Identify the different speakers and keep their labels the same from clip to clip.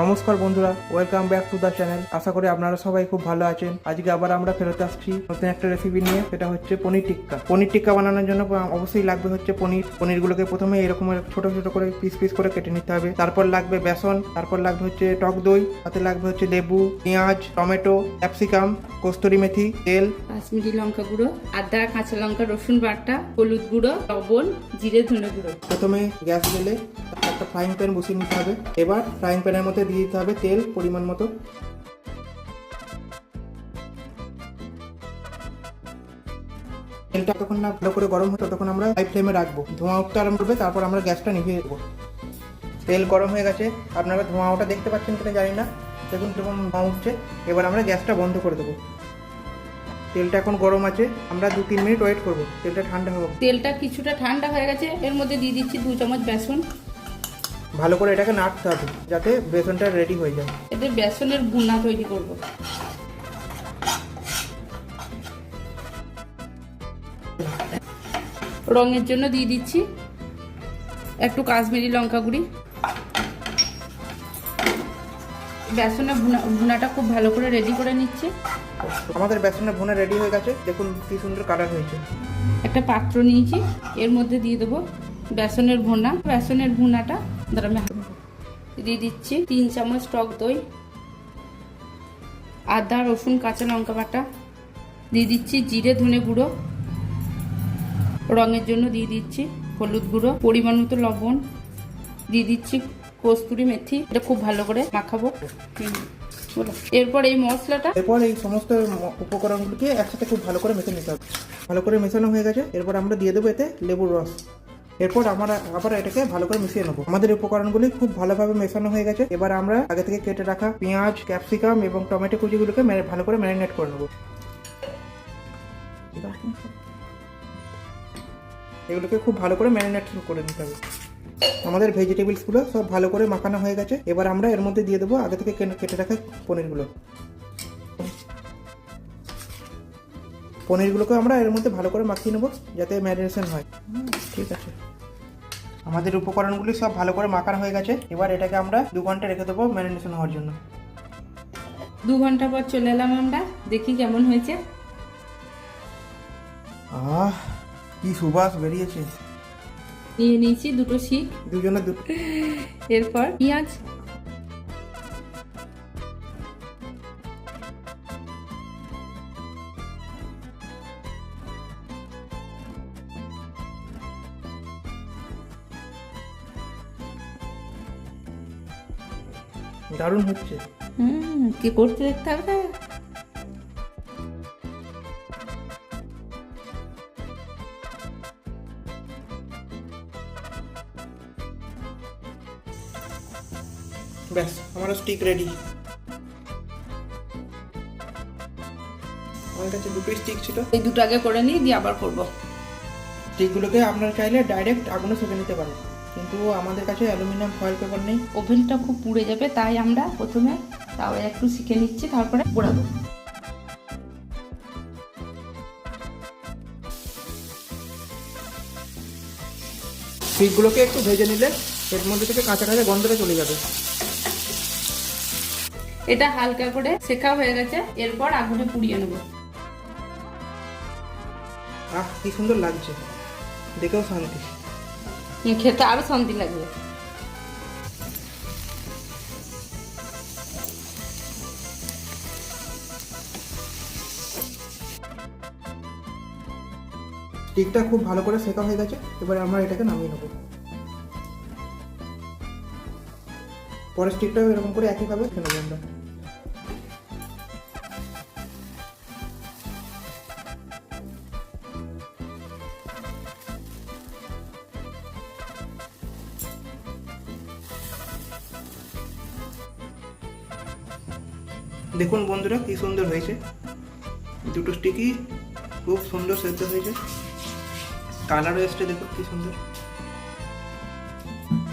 Speaker 1: নমস্কার বন্ধুরা, welcome back to the channel. আশা করি আপনারা সবাই খুব ভালো আছেন। আজকে আবার আমরা ফেরত আসছি নতুন একটা রেসিপি নিয়ে, সেটা হচ্ছে পনির টিক্কা। পনির টিক্কা বানানোর জন্য অবশ্যই লাগবে হচ্ছে পনিরগুলোকে প্রথমে এরকম ছোট ছোট করে পিস পিস করে কেটে নিতে হবে। তারপর লাগবে বেসন, তারপর লাগবে হচ্ছে টক দই, সাথে লাগবে হচ্ছে লেবু, পেঁয়াজ, টমেটো, ক্যাপসিকাম, কস্তুরি মেথি, তেল,
Speaker 2: কাশ্মীরি লঙ্কা গুঁড়ো, আদা, কাঁচা লঙ্কা, রসুন বাটা, হলুদ গুঁড়ো, লবণ, জিরে, ধনে গুঁড়ো।
Speaker 1: প্রথমে গ্যাস জেলে একটা ফ্রাইং প্যান বসিয়ে নিতে হবে। এবার ফ্রাইং প্যানের মধ্যে দিয়ে দিতে হবে তেল পরিমাণ মতো। তেলটা যতক্ষণ না ভালো করে গরম হয় ততক্ষণ আমরা হাই ফ্লেমে রাখবো। ধোঁয়া উঠতে আরম্ভ করবে, তারপর আমরা গ্যাসটা নিভিয়ে দেবো। তেল গরম হয়ে গেছে, আপনারা ধোঁয়া ওটা দেখতে পাচ্ছেন কিনা জানি না, দেখুন যেমন ধোঁয়া উঠছে। এবার আমরা গ্যাসটা বন্ধ করে দেবো। তেলটা এখন গরম আছে, আমরা 2-3 মিনিট ওয়েট করবো তেলটা ঠান্ডা হোক।
Speaker 2: তেলটা কিছুটা ঠান্ডা হয়ে গেছে, এর মধ্যে দিয়ে দিচ্ছি 2 চামচ বেসন।
Speaker 1: ভালো করে এটাকে নাড়তে হবে যাতে বেসনটা রেডি হয়ে যায়।
Speaker 2: এতে বেসনের ভুনা তৈরি করব। রঙের জন্য দিয়ে দিচ্ছি একটু কাশ্মীরি লঙ্কা গুঁড়ি। বেসনের ভুনাটা খুব ভালো করে রেডি করে নিচ্ছে।
Speaker 1: আমাদের বেসনের ভুনা রেডি হয়ে গেছে, দেখুন কি সুন্দর কালার হয়েছে।
Speaker 2: একটা পাত্র নিয়েছি, এর মধ্যে দিয়ে দেবো বেসনের ভুনা। বেসনের ভুনাটা দিয়ে দিচ্ছি 3 চামচ টক দই, আদা, রসুন, কাঁচা লঙ্কা বাটা, দিয়ে দিচ্ছি জিরে, ধনে গুঁড়ো, রঙের জন্য দিয়ে দিচ্ছি হলুদ গুঁড়ো, পরিমাণ মতো লবণ, দিয়ে দিচ্ছি কস্তুরি মেথি। এটা খুব ভালো করে মাখাবো। এরপর এই মশলাটা,
Speaker 1: এরপর এই সমস্ত উপকরণগুলোকে একসাথে খুব ভালো করে মেখে নিতে হবে। ভালো করে মেশানো হয়ে গেছে, এরপর আমরা দিয়ে দেবো এতে লেবুর রস। এরপর আমরা আবার এটাকে ভালো করে মিশিয়ে নেবো। আমাদের উপকরণগুলি খুব ভালোভাবে মেশানো হয়ে গেছে। এবার আমরা আগে থেকে কেটে রাখা পেঁয়াজ, ক্যাপসিকাম এবং টমেটো কুচিগুলোকে ভালো করে ম্যারিনেট করে নেবো। এগুলোকে খুব ভালো করে ম্যারিনেট করে নিতে হবে। আমাদের ভেজিটেবলসগুলো সব ভালো করে মাখানো হয়ে গেছে। এবার আমরা এর মধ্যে দিয়ে দেবো আগে থেকে কেটে রাখা পনিরগুলোকে আমরা এর মধ্যে ভালো করে মাখিয়ে নেবো যাতে ম্যারিনেশন হয়। ঠিক আছে, আমাদের উপকরণগুলি সব ভালো করে মাখানো হয়ে গেছে। এবার এটাকে আমরা 2 ঘন্টা রেখে দেবো ম্যারিনেশন হওয়ার জন্য।
Speaker 2: 2 ঘন্টা পর চলে এলাম আমরা, দেখি কেমন হয়েছে।
Speaker 1: কি সুবাস বেরিয়েছে।
Speaker 2: নিয়ে নিয়েছি 2টো শিক,
Speaker 1: দুজনে দুটো।
Speaker 2: এরপর পেঁয়াজ,
Speaker 1: দারুণ হচ্ছে।
Speaker 2: কি করতে দেখতে হবে।
Speaker 1: ব্যাস, আমার স্টিক রেডি। আমার কাছে 2টো স্টিক ছিল,
Speaker 2: এই 2টো আগে করে নিই, দিয়ে আবার করব।
Speaker 1: স্টিকগুলোকে আপনারা চাইলে ডাইরেক্ট আগুনে সেঁকে নিতে পারেন, কিন্তু আমাদের কাছে অ্যালুমিনিয়াম ফয়েল পেপার নেই।
Speaker 2: ওভেনটা খুব পুড়ে যাবে, তাই আমরা প্রথমে তাও একটু শিখে নিচ্ছি, তারপরে পোড়াবো।
Speaker 1: স্টিকগুলোকে একটু ভেজে নিলে এর মধ্যে থেকে কাঁচা কাঁচা গন্ধটা চলে যাবে।
Speaker 2: এটা হালকা করে শেখা হয়ে গেছে, এরপর আগুনে পুড়িয়ে নেব।
Speaker 1: কি সুন্দর লাগছে, দেখেও শান্তি।
Speaker 2: খেতে আরো শান্তি লাগবে।
Speaker 1: স্টিকটা খুব ভালো করে সেকা হয়ে গেছে, এবারে আমরা এটাকে নামিয়ে নেব। পরের স্টিকটাও এরকম করে একইভাবে খেয়ে নেবো আমরা। দেখুন বন্ধুরা কি সুন্দর হয়েছে, 2টো স্টিকই খুব সুন্দর সেদ্ধ হয়েছে, কালারও এসছে দেখুন কি সুন্দর।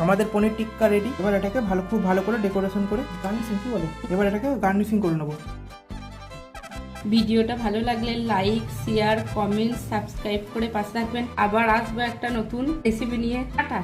Speaker 1: আমাদের পনির টিক্কা রেডি। এবার এটাকে খুব ভালো করে ডেকোরেশন করে গার্নিশিং বলে, এবার এটাকে গার্নিশিং করে নেবো।
Speaker 2: ভিডিওটা ভালো লাগলে লাইক, শেয়ার, কমেন্ট, সাবস্ক্রাইব করে পাশে থাকবেন। আবার আসবো একটা নতুন রেসিপি নিয়ে। টাটা।